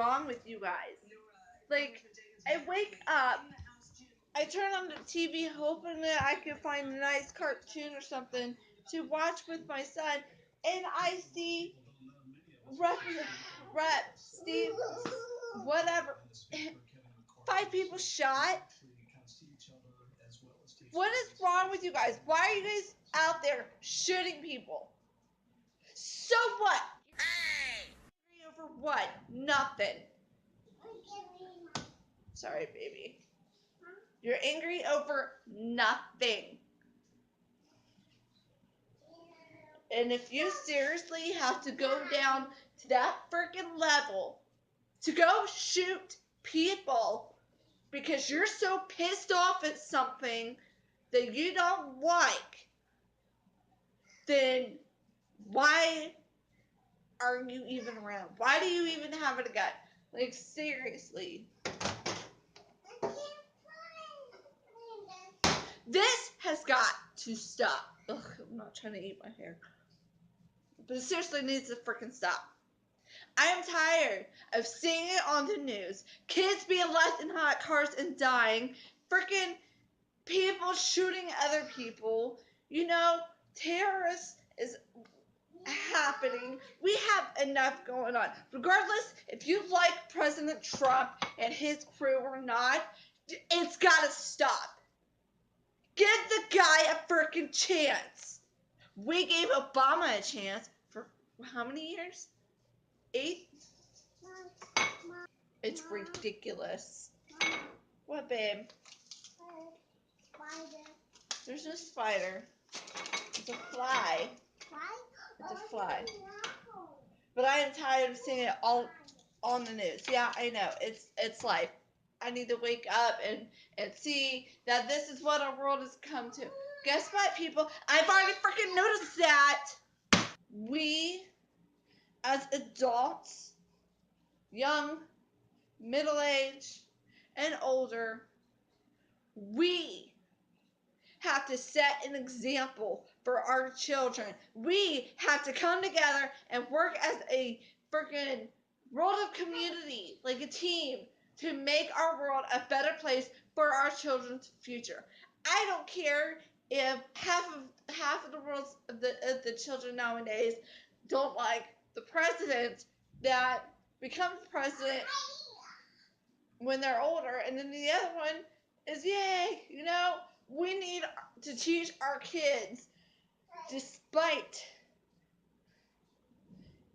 wrong with you guys? Like, I wake up, I turn on the TV hoping that I can find a nice cartoon or something to watch with my son, and I see Rep, Steve, whatever, 5 people shot. What is wrong with you guys? Why are you guys out there shooting people? So what? Hey! Over what? Nothing. Sorry, baby. You're angry over nothing. And if you seriously have to go down to that freaking level to go shoot people because you're so pissed off at something that you don't like, then why are you even around? Why do you even have a gun? Like, seriously. This has got to stop. Ugh, I'm not trying to eat my hair. But it seriously needs to freaking stop. I am tired of seeing it on the news. Kids being left in hot cars and dying. Freaking people shooting other people. You know, terrorists is happening. We have enough going on. Regardless if you like President Trump and his crew or not, it's gotta stop. Give the guy a freaking chance. We gave Obama a chance for how many years? 8? It's ridiculous. What, babe? There's no spider. It's a fly. It's a fly. But I am tired of seeing it all on the news. Yeah, I know. It's life. I need to wake up and see that this is what our world has come to. Guess what, people? I've already freaking noticed that. We, as adults, young, middle-aged, and older, we have to set an example for our children. We have to come together and work as a freaking world of community, like a team, to make our world a better place for our children's future. I don't care if half of the world's the children nowadays don't like the president that becomes president when they're older, and then the other one is yay, you know. We need to teach our kids, despite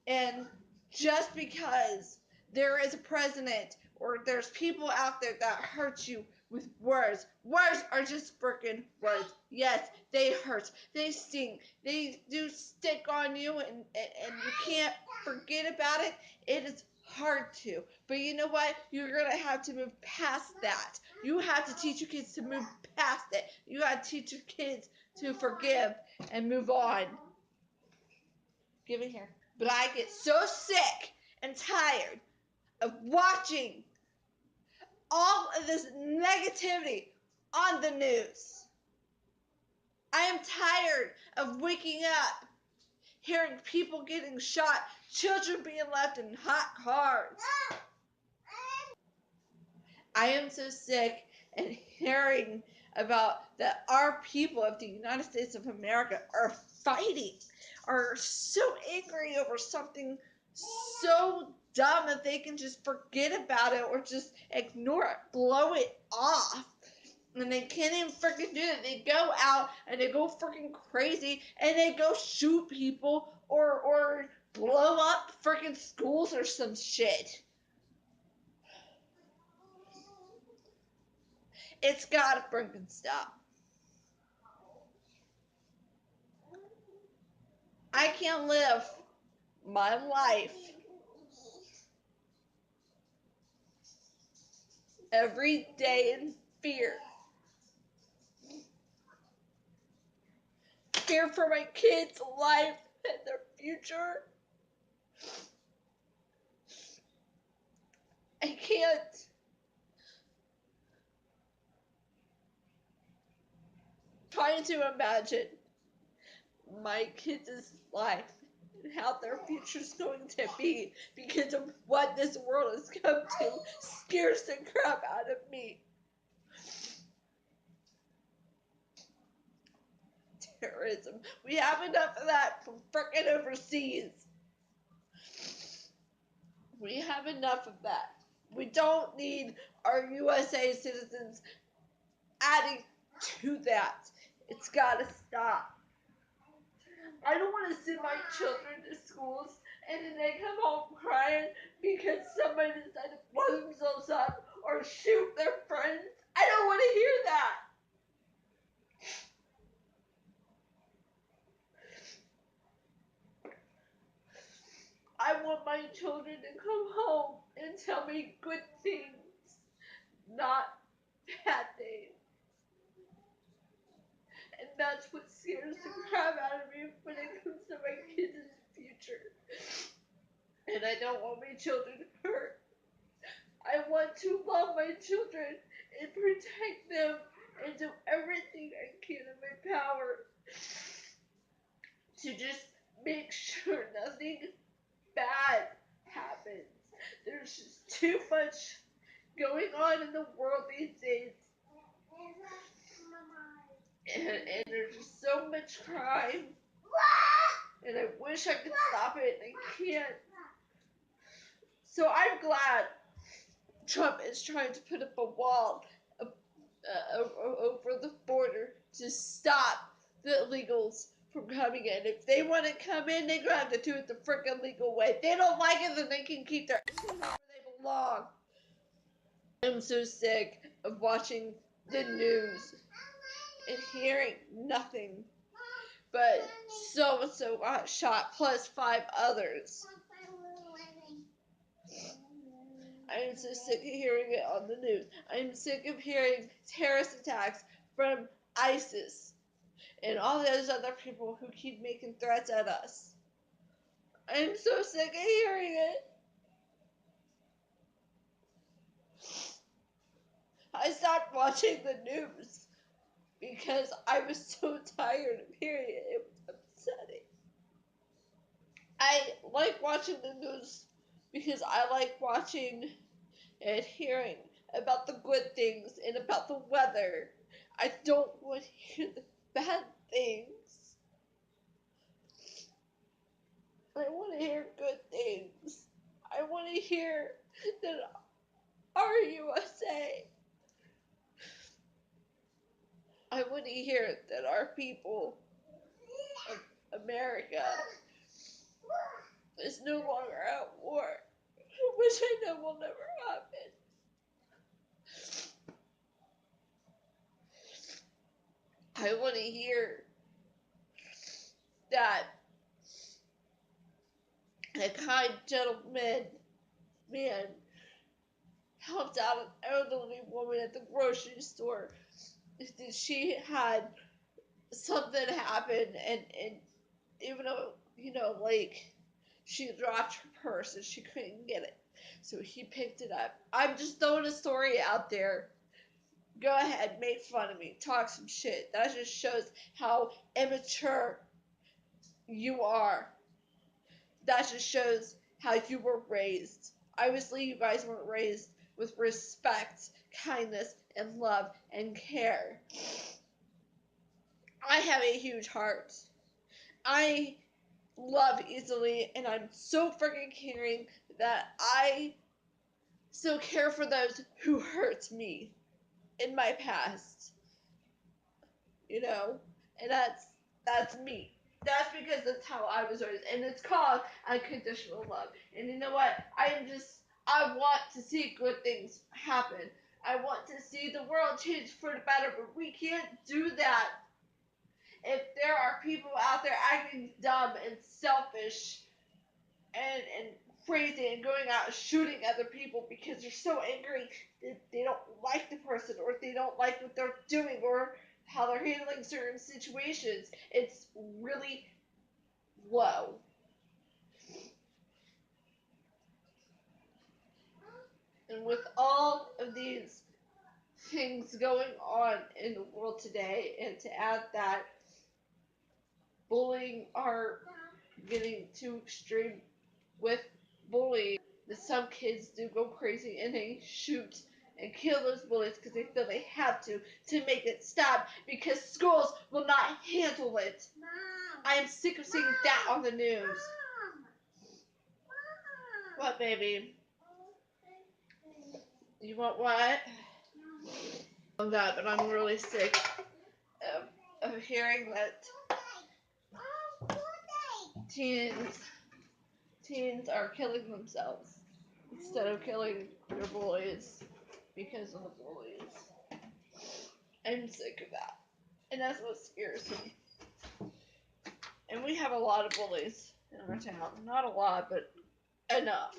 and just because there is a president or there's people out there that hurt you with words. Words are just freaking words. Yes, they hurt. They sting. They do stick on you, and you can't forget about it. It is hard to. But you know what? You're going to have to move past that. You have to teach your kids to move past it. You have to teach your kids to forgive and move on. Give it here. But I get so sick and tired of watching all of this negativity on the news. I am tired of waking up hearing people getting shot, children being left in hot cars. I am so sick and hearing about that our people of the United States of America are fighting, are so angry over something so dumb that they can just forget about it or just ignore it, blow it off. And they can't even freaking do it. They go out and they go freaking crazy and they go shoot people or blow up freaking schools or some shit. It's gotta freaking stop. I can't live my life every day in fear. Fear for my kids' life and their future. I can't. Trying to imagine my kids' life and how their future's going to be because of what this world has come to scares the crap out of me. Terrorism. We have enough of that from frickin' overseas. We have enough of that. We don't need our USA citizens adding to that. It's gotta stop. I don't want to send my children to schools and then they come home crying because somebody decided to blow themselves up or shoot their friends. I don't want to hear that. I want my children to come home and tell me good things, not bad things. And that's what scares the crap out of me when it comes to my kids' future. And I don't want my children hurt. I want to love my children and protect them and do everything I can in my power to just make sure nothing bad happens. There's just too much going on in the world these days. And there's just so much crime. And I wish I could stop it, and I can't. So I'm glad Trump is trying to put up a wall over the border to stop the illegals from coming in. If they want to come in, they're going to have to do it the freaking legal way. If they don't like it, then they can keep their where they belong. I'm so sick of watching the news and hearing nothing but so-and-so got shot plus 5 others. I am so sick of hearing it on the news. I am sick of hearing terrorist attacks from ISIS and all those other people who keep making threats at us. I am so sick of hearing it. I stopped watching the news because I was so tired of hearing it. It was upsetting. I like watching the news because I like watching and hearing about the good things and about the weather. I don't want to hear the bad things. I want to hear good things. I want to hear that our USA. I want to hear that our people of America is no longer at war, which I know will never happen. I want to hear that a kind gentleman man helped out an elderly woman at the grocery store. She had something happen, and even though, like, she dropped her purse and she couldn't get it, so he picked it up. I'm just throwing a story out there. Go ahead, make fun of me, talk some shit. That just shows how immature you are. That just shows how you were raised. Obviously, you guys weren't raised with respect, kindness, and love and care. I have a huge heart. I love easily, and I'm so freaking caring that I still care for those who hurt me in my past. And that's me. That's because that's how I was raised, and it's called unconditional love. And you know what? I want to see good things happen. I want to see the world change for the better, but we can't do that if there are people out there acting dumb and selfish and crazy and going out shooting other people because they're so angry that they don't like the person or they don't like what they're doing or how they're handling certain situations. It's really low. And with all of these things going on in the world today, and to add that bullying our getting too extreme with bullying. That some kids do go crazy and they shoot and kill those bullies because they feel they have to make it stop because schools will not handle it. Mom. I am sick of seeing that on the news. Mom. What, baby? You want what? On that, but I'm really sick of hearing that teens are killing themselves instead of killing their bullies because of the bullies. I'm sick of that. And that's what scares me. And we have a lot of bullies in our town. Not a lot, but enough.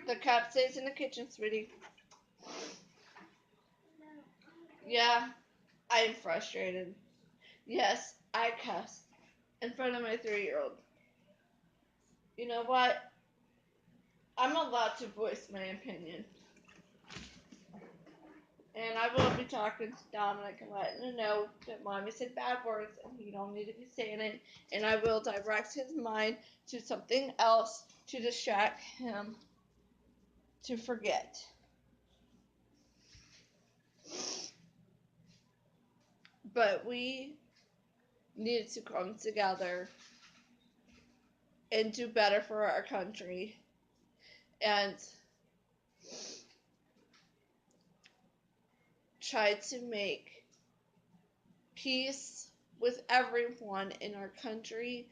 The cat stays in the kitchen, sweetie. Yeah, I am frustrated. Yes, I cussed in front of my 3-year-old. You know what? I'm allowed to voice my opinion. And I will be talking to Dominic and letting him know that Mommy said bad words and he don't need to be saying it. And I will direct his mind to something else to distract him to forget. But we need to come together and do better for our country and try to make peace with everyone in our country,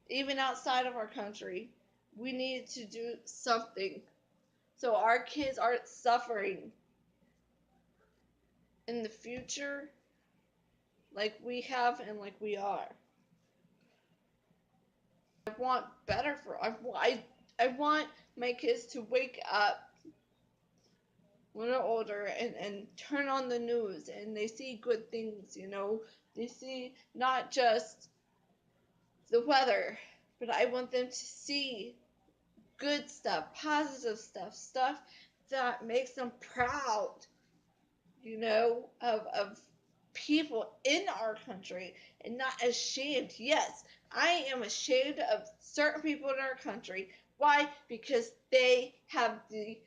even outside of our country. We need to do something so our kids aren't suffering in the future like we have and like we are. I want better for I want my kids to wake up when they're older and turn on the news and they see good things, you know. They see not just the weather, but I want them to see good stuff, positive stuff, stuff that makes them proud, you know, of people in our country and not ashamed. Yes, I am ashamed of certain people in our country. Why? Because they have the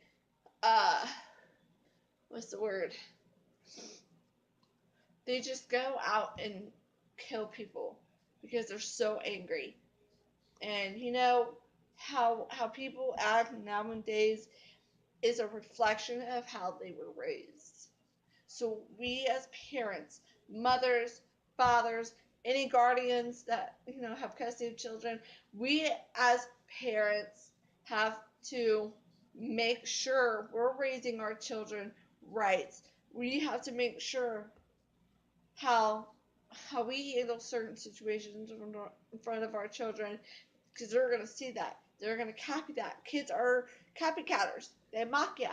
what's the word? They just go out and kill people because they're so angry. And you know how people act nowadays is a reflection of how they were raised. So we as parents, mothers, fathers, any guardians that have custody of children, we as parents have to make sure we're raising our children right. We have to make sure how we handle certain situations in front of our children because they're going to see that. They're going to copy that. Kids are copycatters. They mock ya.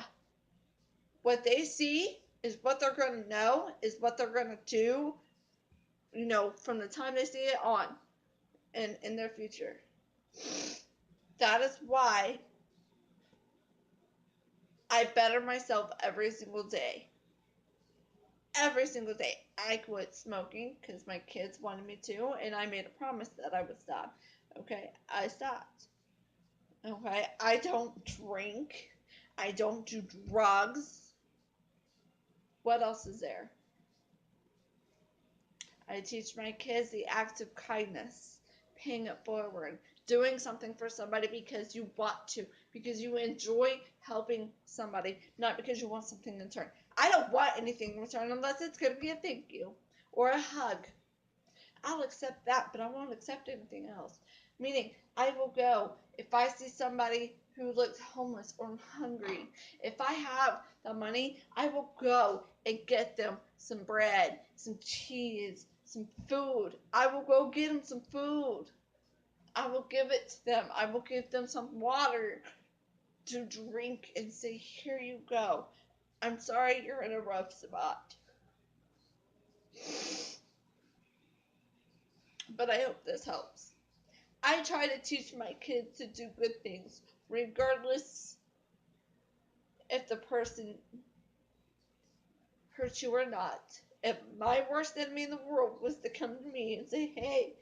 What they see is what they're going to know, is what they're going to do, from the time they see it on in their future. That is why I better myself every single day. Every single day. I quit smoking because my kids wanted me to, and I made a promise that I would stop. Okay, I stopped. Okay, I don't drink. I don't do drugs. What else is there? I teach my kids the act of kindness, paying it forward, doing something for somebody because you want to, because you enjoy helping somebody, not because you want something in return. I don't want anything in return unless it's going to be a thank you or a hug. I'll accept that, but I won't accept anything else. Meaning, I will go if I see somebody who looks homeless or hungry. If I have the money, I will go and get them some bread, some cheese, some food. I will go get them some food. I will give it to them. I will give them some water to drink and say, here you go. I'm sorry you're in a rough spot. But I hope this helps. I try to teach my kids to do good things, regardless if the person hurts you or not. If my worst enemy in the world was to come to me and say, hey,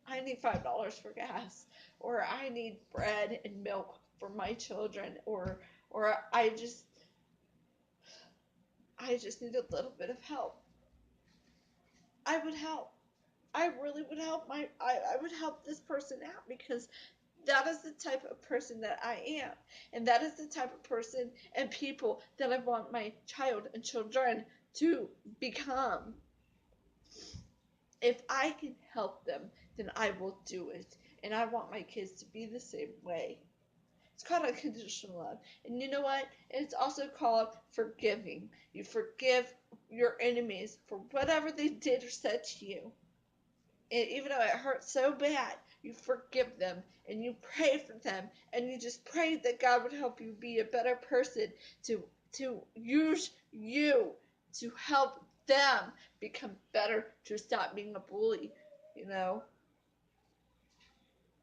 I need $5 for gas, or I need bread and milk for my children, or I just need a little bit of help, I would help. I really would help I would help this person out, because that is the type of person that I am. And that is the type of person and people that I want my child and children to become. If I can help them, then I will do it. And I want my kids to be the same way. It's called unconditional love. And you know what? It's also called forgiving. You forgive your enemies for whatever they did or said to you. And even though it hurts so bad, you forgive them and you pray for them, and you just pray that God would help you be a better person, to use you to help them become better, to stop being a bully, you know,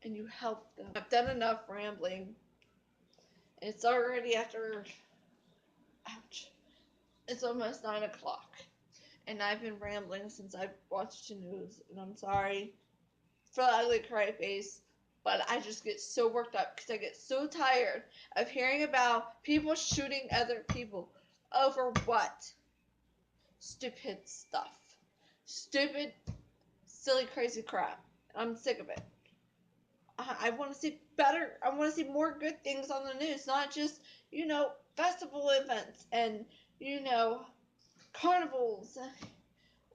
and you help them. I've done enough rambling. It's already after, ouch, it's almost 9 o'clock, and I've been rambling since I watched the news, and I'm sorry for the ugly cry face, but I just get so worked up because I get so tired of hearing about people shooting other people over what? Stupid stuff. Stupid, silly, crazy crap. I'm sick of it. I want to see better. I want to see more good things on the news, not just, festival events and, carnivals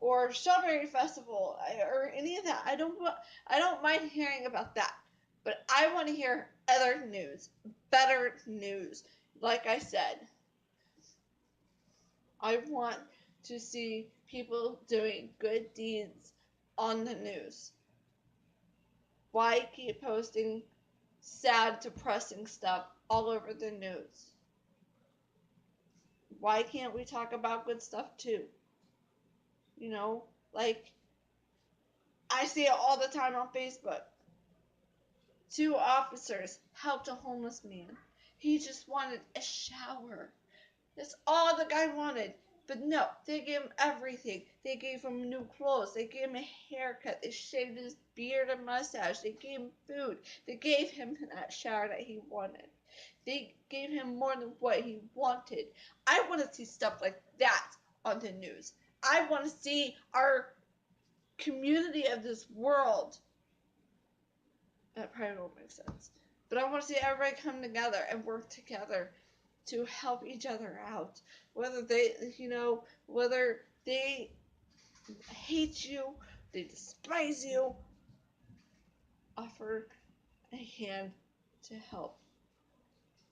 or Strawberry Festival or any of that. I don't mind hearing about that, but I want to hear other news, better news. Like I said, I want to see people doing good deeds on the news. Why keep posting sad, depressing stuff all over the news? Why can't we talk about good stuff too? Like, I see it all the time on Facebook. 2 officers helped a homeless man. He just wanted a shower. That's all the guy wanted. But no, they gave him everything. They gave him new clothes. They gave him a haircut. They shaved his beard and mustache. They gave him food. They gave him that shower that he wanted. They gave him more than what he wanted. I want to see stuff like that on the news. I want to see our community of this world. That probably won't make sense. But I want to see everybody come together and work together to help each other out. Whether whether they hate you, they despise you, offer a hand to help.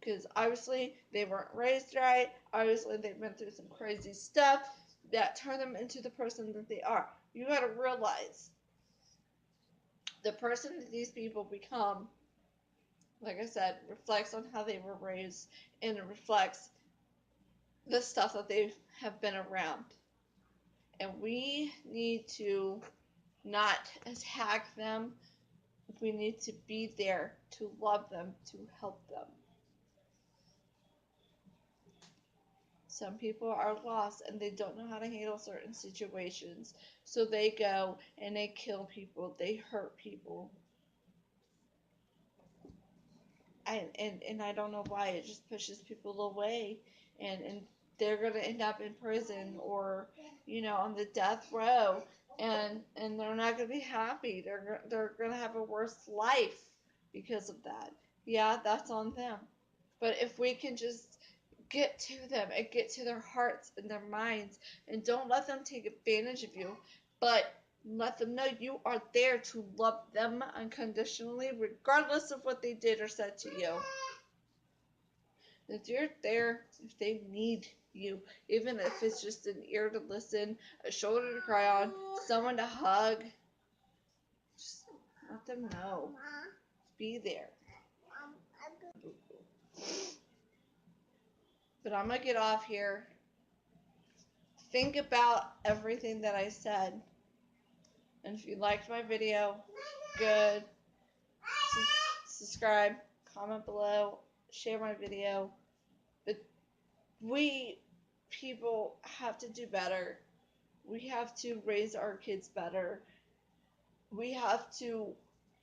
Because obviously they weren't raised right. Obviously they've been through some crazy stuff that turned them into the person that they are. You got to realize the person that these people become, like I said, reflects on how they were raised, and it reflects the stuff that they have been around. And we need to not attack them. We need to be there to love them, to help them. Some people are lost and they don't know how to handle certain situations. So they go and they kill people, they hurt people. And I don't know why. It just pushes people away, and they're gonna end up in prison, or on the death row, and they're not gonna be happy. They're gonna have a worse life because of that. Yeah, that's on them. But if we can just get to them and get to their hearts and their minds, and don't let them take advantage of you, but let them know you are there to love them unconditionally, regardless of what they did or said to you. That you're there if they need you, even if it's just an ear to listen, a shoulder to cry on, someone to hug. Just let them know. Be there. But I'm going to get off here. Think about everything that I said. And if you liked my video, good. Subscribe, comment below, share my video. But we people have to do better. We have to raise our kids better. We have to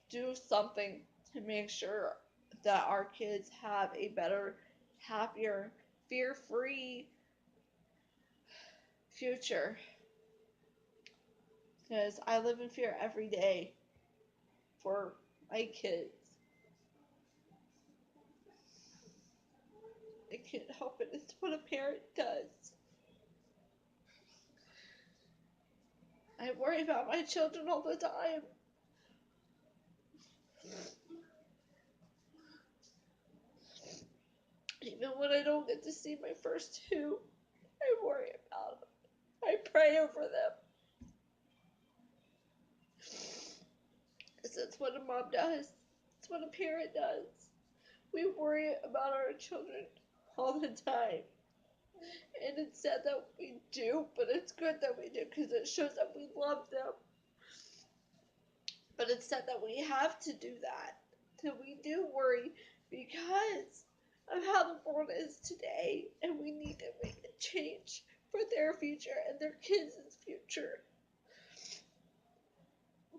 do something to make sure that our kids have a better, happier, fear free future. Because I live in fear every day for my kids. I can't help it. It's what a parent does. I worry about my children all the time. Even when I don't get to see my first two, I worry about them. I pray over them. Because that's what a mom does. It's what a parent does. We worry about our children all the time. And it's sad that we do, but it's good that we do because it shows that we love them. But it's sad that we have to do that. That we do worry because of how the world is today, and we need to make a change for their future and their kids' future.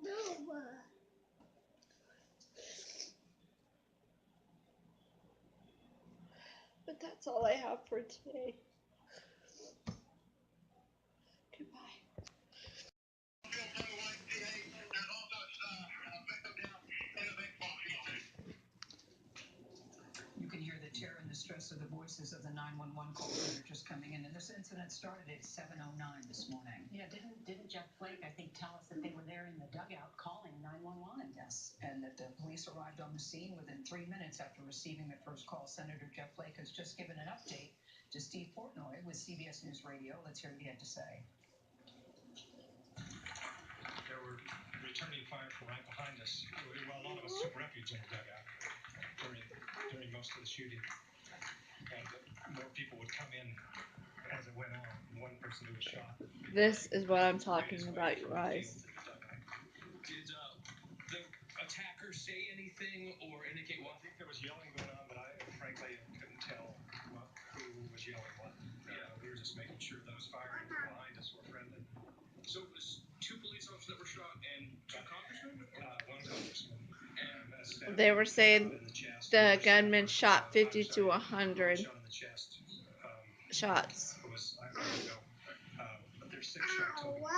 No. But that's all I have for today. Goodbye. You can hear the terror and the stress of the voices of the 911 call center just coming in, and this incident started at 7:09 this morning. Yeah, didn't Jeff Flake, I think, tell us that they were there in the dugout calling 911? Yes, and that the police arrived on the scene within 3 minutes after receiving the first call. Senator Jeff Flake has just given an update to Steve Portnoy with CBS News Radio. Let's hear what he had to say. They were returning fire from right behind us. Well, a lot of us took refuge in the dugout during most of the shooting. And more people would come in as it went on. One person who was shot. This is what I'm talking about, you guys. Did the attacker say anything or indicate what? I think there was yelling going on, but I frankly couldn't tell who was yelling what. We were just making sure those firing behind us were friendly. So it was 2 police officers that were shot and 2 congressmen? One congressman. They were saying the gunman shot 50 to 100 shots. I don't know. But there's 6 shots total. Get him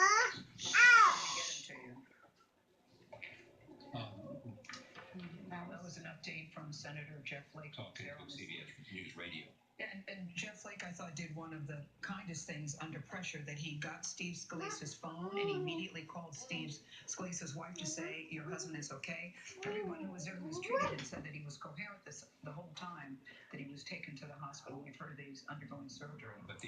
to you. That was an update from Senator Jeff Flake. Talking to CBS News Radio. And Jeff Flake, I thought, did one of the kindest things under pressure, that he got Steve Scalise's phone and he immediately called Scalise's wife to say, your husband is okay. Everyone who was there was treated and said that he was coherent the whole time that he was taken to the hospital. We've heard that he's undergoing surgery. But